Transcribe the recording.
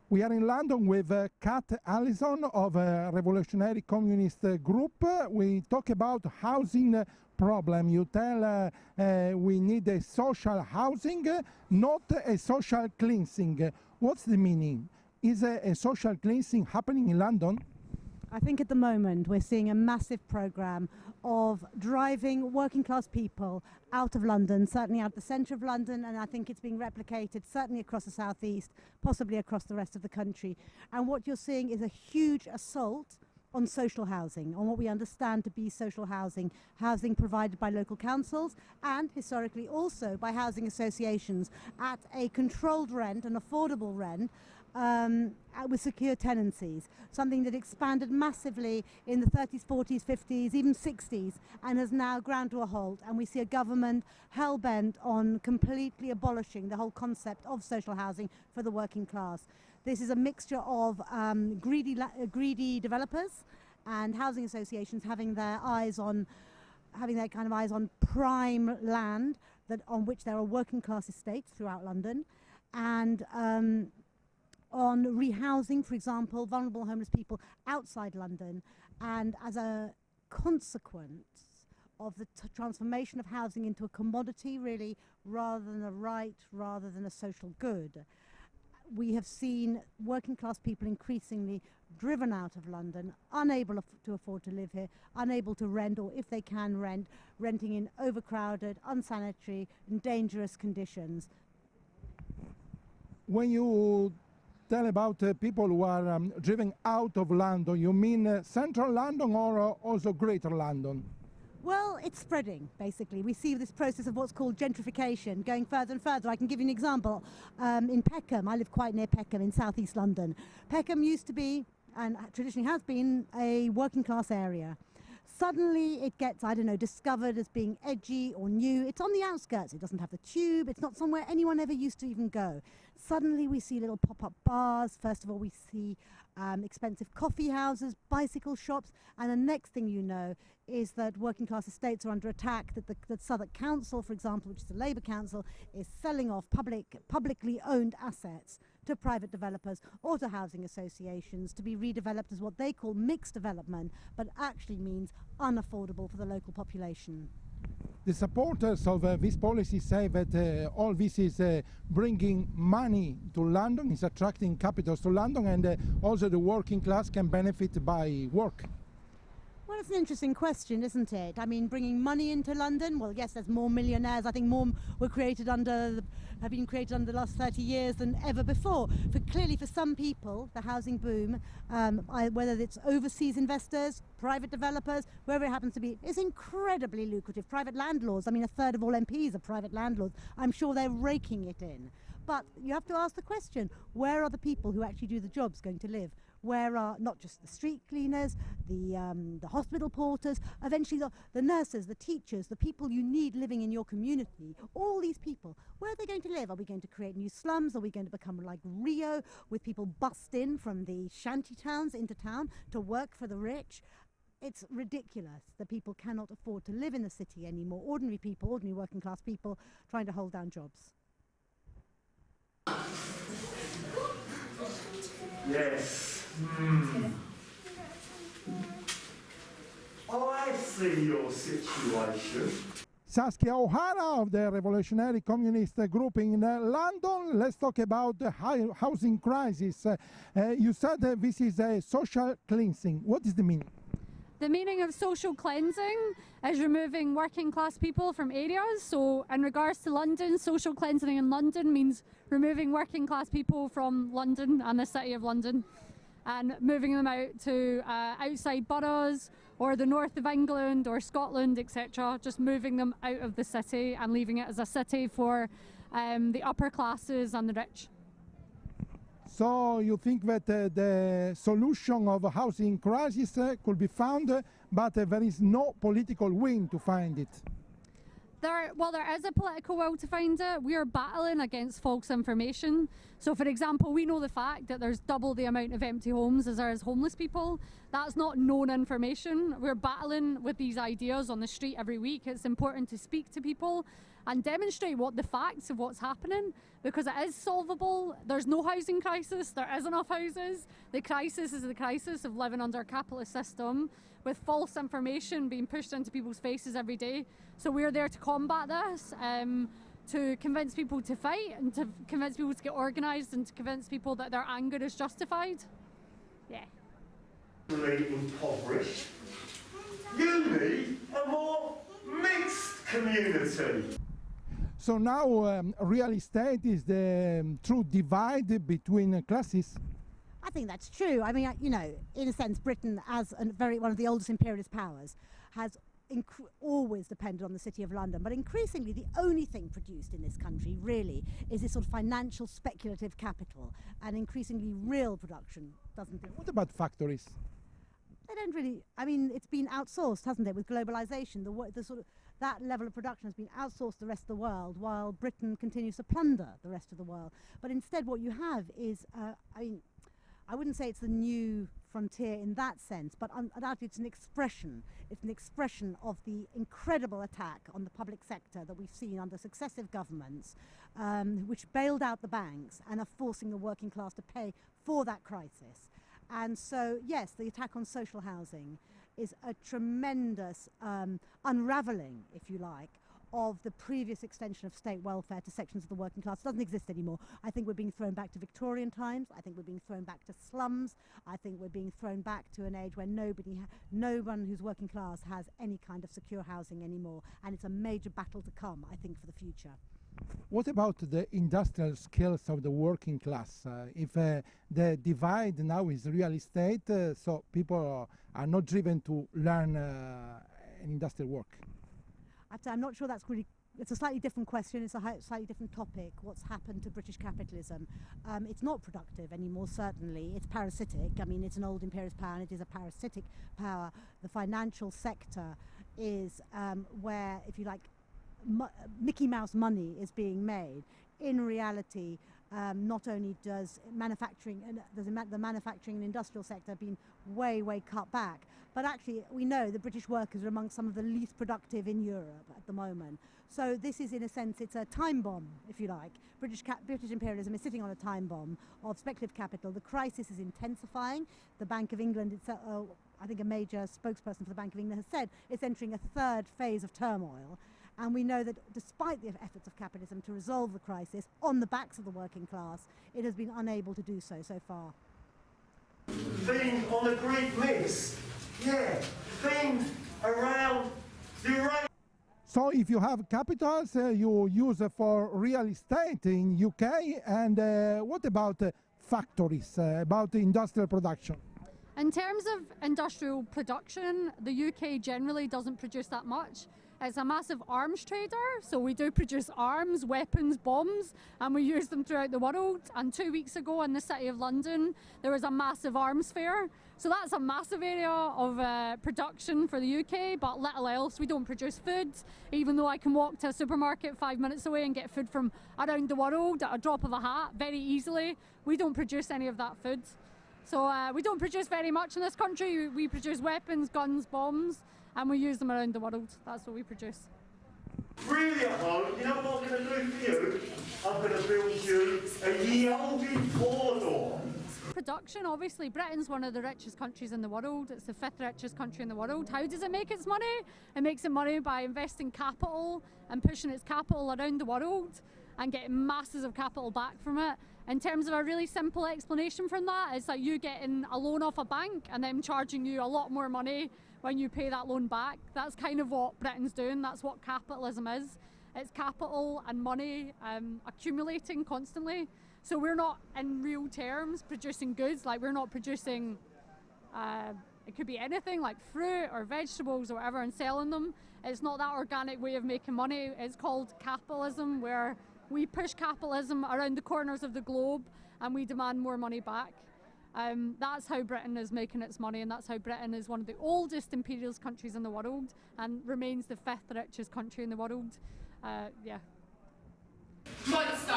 We are in London with Kat Allison of a Revolutionary Communist Group. We talk about housing problem. You tell we need a social housing, not a social cleansing. What's the meaning? Is a social cleansing happening in London? I think at the moment we're seeing a massive programme of driving working class people out of London, certainly out the centre of London, and I think it's being replicated certainly across the southeast, possibly across the rest of the country. And what you're seeing is a huge assault on social housing, on what we understand to be social housing, housing provided by local councils and historically also by housing associations at a controlled rent, an affordable rent, with secure tenancies, something that expanded massively in the 30s, 40s, 50s, even 60s, and has now ground to a halt. And we see a government hell-bent on completely abolishing the whole concept of social housing for the working class. This is a mixture of greedy developers and housing associations having their eyes on prime land on which there are working class estates throughout London, and on rehousing, for example, vulnerable homeless people outside London, and as a consequence of the transformation of housing into a commodity, really, rather than a right, rather than a social good. We have seen working class people increasingly driven out of London, unable to afford to live here, unable to rent, or if they can rent, renting in overcrowded, unsanitary and dangerous conditions. When you tell about people who are driven out of London, you mean central London or also greater London? Well, it's spreading, basically. We see this process of what's called gentrification going further and further. I can give you an example. In Peckham, I live quite near Peckham in southeast London. Peckham used to be, and traditionally has been, a working class area. Suddenly it gets, I don't know, discovered as being edgy or new. It's on the outskirts. It doesn't have the tube. It's not somewhere anyone ever used to even go. Suddenly we see little pop-up bars. First of all, we see expensive coffee houses, bicycle shops, and the next thing you know is that working class estates are under attack, that Southwark Council, for example, which is a Labour council, is selling off publicly owned assets to private developers or to housing associations to be redeveloped as what they call mixed development, but actually means unaffordable for the local population. The supporters of this policy say that all this is bringing money to London, is attracting capitals to London, and also the working class can benefit by work. Well, it's an interesting question, isn't it? I mean, bringing money into London, well, yes, there's more millionaires. I think more have been created under the last 30 years than ever before. Clearly, for some people, the housing boom, whether it's overseas investors, private developers, whoever it happens to be, is incredibly lucrative. Private landlords, I mean, a third of all MPs are private landlords. I'm sure they're raking it in. But you have to ask the question, where are the people who actually do the jobs going to live? Where are not just the street cleaners, the hospital porters, eventually the nurses, the teachers, the people you need living in your community, all these people, where are they going to live? Are we going to create new slums? Are we going to become like Rio, with people bussed in from the shanty towns into town to work for the rich? It's ridiculous that people cannot afford to live in the city anymore. Ordinary people, ordinary working class people, trying to hold down jobs. Yes. I see your situation. Saskia O'Hara of the Revolutionary Communist Group in London. Let's talk about the housing crisis. You said this is a social cleansing. What is the meaning? The meaning of social cleansing is removing working class people from areas. So in regards to London, social cleansing in London means removing working class people from London and the City of London and moving them out to outside boroughs or the north of England or Scotland, etc. Just moving them out of the city and leaving it as a city for the upper classes and the rich. So you think that the solution of a housing crisis could be found, but there is no political will to find it? Well, there is a political will to find it. We are battling against false information. So, for example, we know the fact that there's double the amount of empty homes as there is homeless people. That's not known information. We're battling with these ideas on the street every week. It's important to speak to people and demonstrate what the facts of what's happening, because it is solvable. There's no housing crisis, there is enough houses. The crisis is the crisis of living under a capitalist system with false information being pushed into people's faces every day. So we're there to combat this, to convince people to fight and to convince people to get organised and to convince people that their anger is justified. Yeah. Impoverished. You need a more mixed community. So now real estate is the true divide between classes? I think that's true. I mean, you know, in a sense, Britain, as one of the oldest imperialist powers, has always depended on the City of London, but increasingly the only thing produced in this country really is this sort of financial speculative capital, and increasingly real production doesn't do. What about factories? They don't really. I mean, it's been outsourced, hasn't it, with globalization? The sort of that level of production has been outsourced to the rest of the world, while Britain continues to plunder the rest of the world. But instead, what you have is, I mean, I wouldn't say it's the new frontier in that sense, but undoubtedly it's an expression. It's an expression of the incredible attack on the public sector that we've seen under successive governments, which bailed out the banks and are forcing the working class to pay for that crisis. And so, yes, the attack on social housing is a tremendous unraveling, if you like, of the previous extension of state welfare to sections of the working class. It doesn't exist anymore. I think we're being thrown back to Victorian times. I think we're being thrown back to slums. I think we're being thrown back to an age where no one who's working class has any kind of secure housing anymore. And it's a major battle to come, I think, for the future. What about the industrial skills of the working class? If the divide now is real estate, so people are not driven to learn industrial work? I'm not sure that's really. It's a slightly different question. It's a slightly different topic. What's happened to British capitalism? It's not productive anymore, certainly. It's parasitic. I mean, it's an old imperialist power and it is a parasitic power. The financial sector is where, if you like, Mickey Mouse money is being made. In reality, not only does manufacturing and the manufacturing and industrial sector been way cut back, but actually we know the British workers are among some of the least productive in Europe at the moment. So this is, in a sense, it's a time bomb, if you like. British imperialism is sitting on a time bomb of speculative capital. The crisis is intensifying. The Bank of England itself, I think a major spokesperson for the Bank of England has said it's entering a third phase of turmoil. And we know that despite the efforts of capitalism to resolve the crisis on the backs of the working class, it has been unable to do so far. Themed on the Greek myths. Yeah, themed around the So if you have capitals, you use for real estate in UK, and what about factories, about industrial production? In terms of industrial production, the UK generally doesn't produce that much. It's a massive arms trader, so we do produce arms, weapons, bombs, and we use them throughout the world. And 2 weeks ago in the City of London, there was a massive arms fair. So that's a massive area of production for the UK, but little else. We don't produce food, even though I can walk to a supermarket 5 minutes away and get food from around the world at a drop of a hat very easily. We don't produce any of that food. So we don't produce very much in this country. We produce weapons, guns, bombs, and we use them around the world. That's what we produce. Really at home, you know what I'm going to do for you? I'm going to build you a yielding corridor. Production, obviously, Britain's one of the richest countries in the world. It's the 5th richest country in the world. How does it make its money? It makes its money by investing capital and pushing its capital around the world and getting masses of capital back from it. In terms of a really simple explanation from that, it's like you getting a loan off a bank and them charging you a lot more money when you pay that loan back. That's kind of what Britain's doing. That's what capitalism is. It's capital and money accumulating constantly. So we're not, in real terms, producing goods. Like, we're not producing, it could be anything like fruit or vegetables or whatever, and selling them. It's not that organic way of making money. It's called capitalism, where we push capitalism around the corners of the globe and we demand more money back. That's how Britain is making its money, and that's how Britain is one of the oldest imperialist countries in the world and remains the 5th richest country in the world. Yeah. Monster!